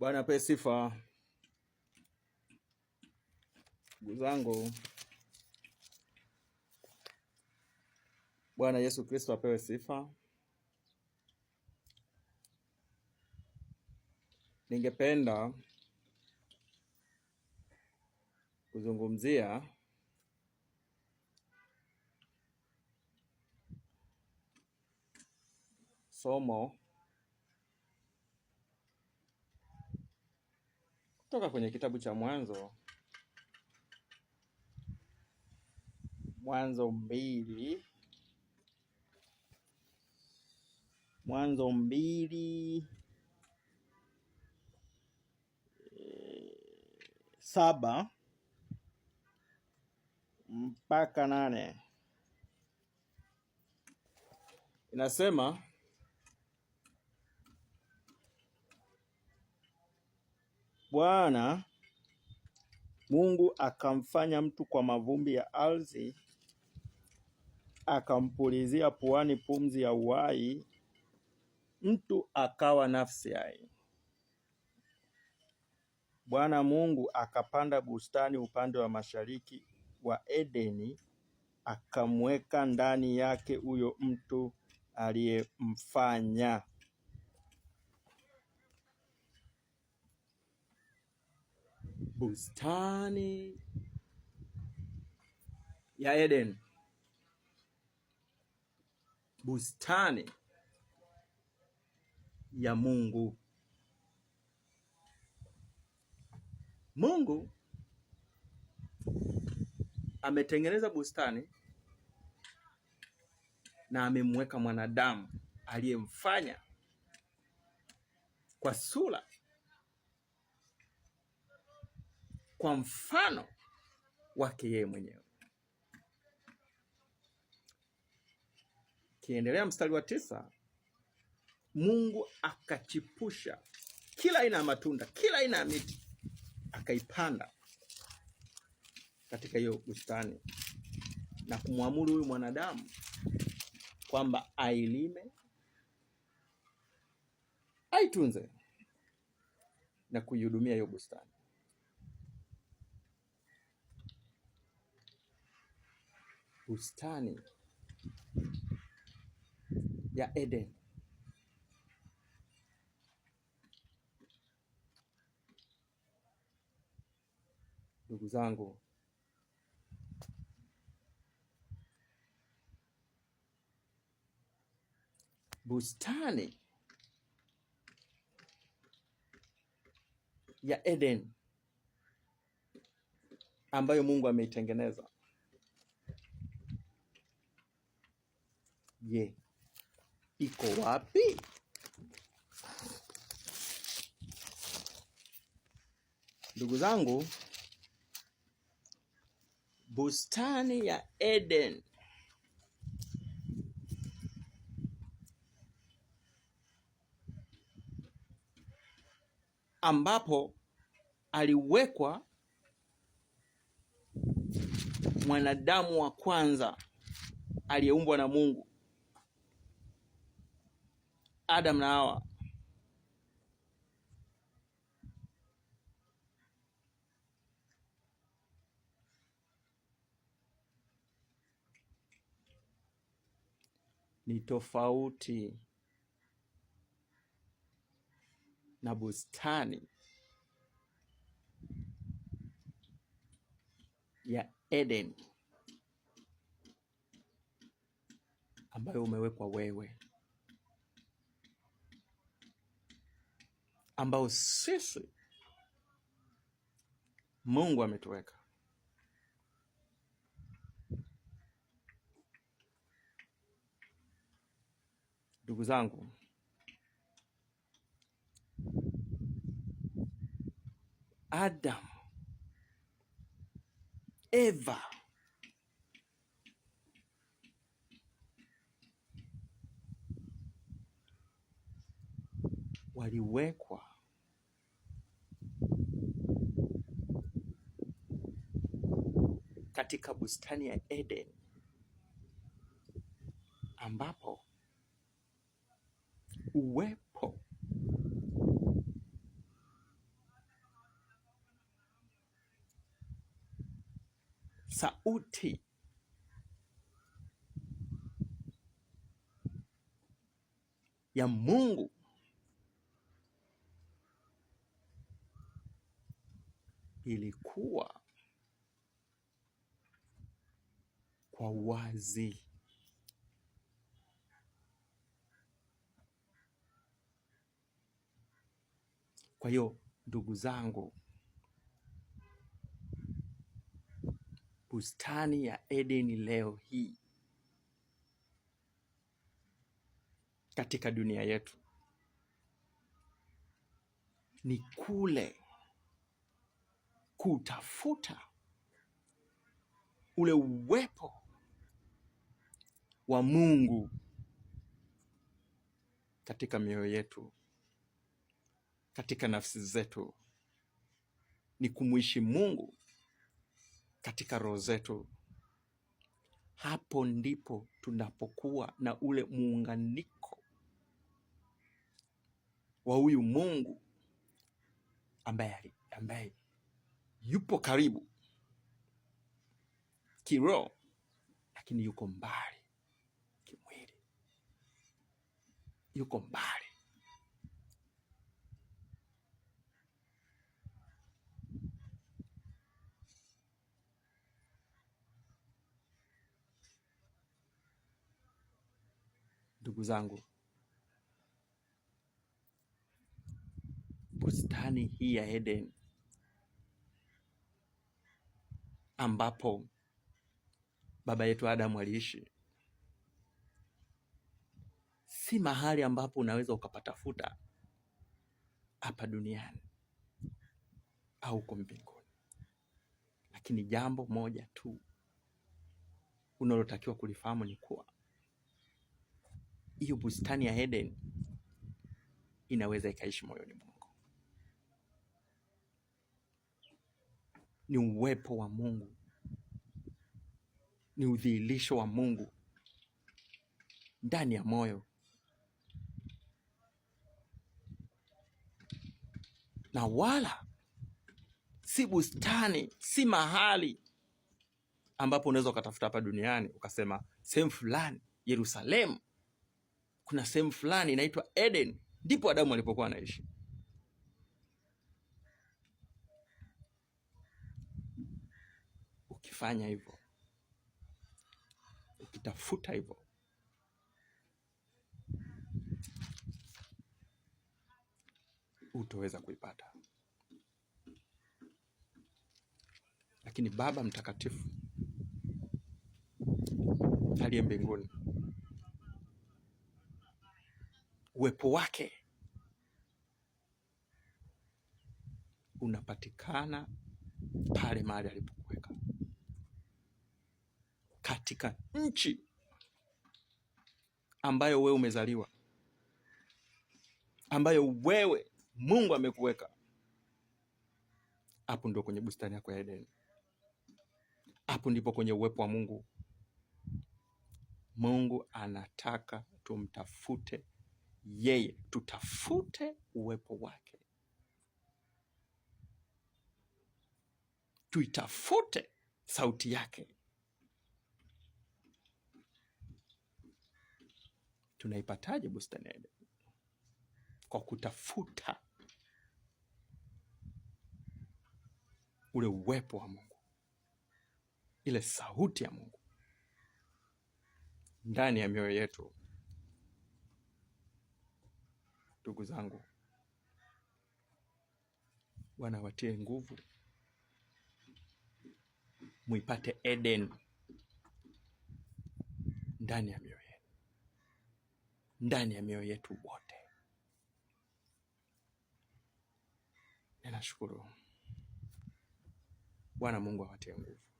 Bwana apewe sifa. Ndugu zangu, Bwana Yesu Kristo apewe sifa. Ningependa kuzungumzia somo kutoka kwenye kitabu cha Mwanzo 2:7 mpaka 8. Inasema, Bwana Mungu akamfanya mtu kwa mavumbi ya ardhi, akampulizia puani pumzi ya uhai, mtu akawa nafsi hai. Bwana Mungu akapanda bustani upande wa mashariki wa Edeni, akamweka ndani yake huyo mtu aliyemfanya. Bustani ya Eden, bustani ya Mungu. Mungu ametengeneza bustani na amemweka mwanadamu aliyemfanya kwa sura, kwa mfano wake yeye mwenyewe. Kiendelea mstari wa 9, Mungu akachipusha kila aina ya matunda, kila aina ya miti, akaipanda katika hiyo bustani na kumwamuru huyu mwanadamu kwamba ailime, aitunze na kuihudumia hiyo bustani. Bustani ya Eden. Ndugu zangu, bustani ya Eden ambayo Mungu ameitengeneza, je, iko wapi? Ndugu zangu, bustani ya Eden ambapo aliwekwa mwanadamu wa kwanza aliyeumbwa na Mungu, Adam na Hawa. Ni tofauti na bustani ya Eden ambayo umewekwa wewe, ambao sisi Mungu ametuweka. Ndugu zangu, Adam, Eva waliwekwa katika bustani ya Eden ambapo uwepo sauti ya Mungu ilikuwa kwa wazi. Kwa hiyo ndugu zangu, bustani ya Edeni leo hii katika dunia yetu ni kule kutafuta ule uwepo wa Mungu katika mioyo yetu, katika nafsi zetu, ni kumwishi Mungu katika roho zetu. Hapo ndipo tunapokuwa na ule muunganiko wa huyu Mungu ambaye yupo karibu kiroho, lakini yuko mbali kimwili, yuko mbali. Ndugu zangu, bustani hii ya Eden ambapo baba yetu Adamu aliishi, si mahali ambapo unaweza ukapatafuta hapa duniani au huko mbinguni. Lakini jambo moja tu unalotakiwa kulifahamu ni kuwa hiyo bustani ya Eden inaweza ikaishi moyoni mwako. Ni uwepo wa Mungu, ni udhihirisho wa Mungu ndani ya moyo, na wala si bustani, si mahali ambapo unaweza ukatafuta hapa duniani ukasema sehemu fulani Yerusalemu, kuna sehemu fulani inaitwa Eden, ndipo Adamu alipokuwa anaishi. Ukifanya hivyo, ukitafuta hivyo, utaweza kuipata. Lakini Baba Mtakatifu aliye mbinguni, uwepo wake unapatikana pale mahali alipokuweka, katika nchi ambayo wewe umezaliwa, ambayo wewe Mungu amekuweka. Hapo ndio kwenye bustani yako ya Eden. Hapo ndipo kwenye uwepo wa Mungu. Mungu anataka tumtafute yeye, tutafute uwepo wake, tuitafute sauti yake. Tunaipataje bustani ya Eden? Kwa kutafuta ule uwepo wa Mungu, ile sauti ya Mungu ndani ya mioyo yetu. Ndugu zangu, Bwana watie nguvu, muipate Eden ndani ya mioyo yetu, ndani ya mioyo yetu wote. Ninashukuru. Bwana Mungu awatie nguvu.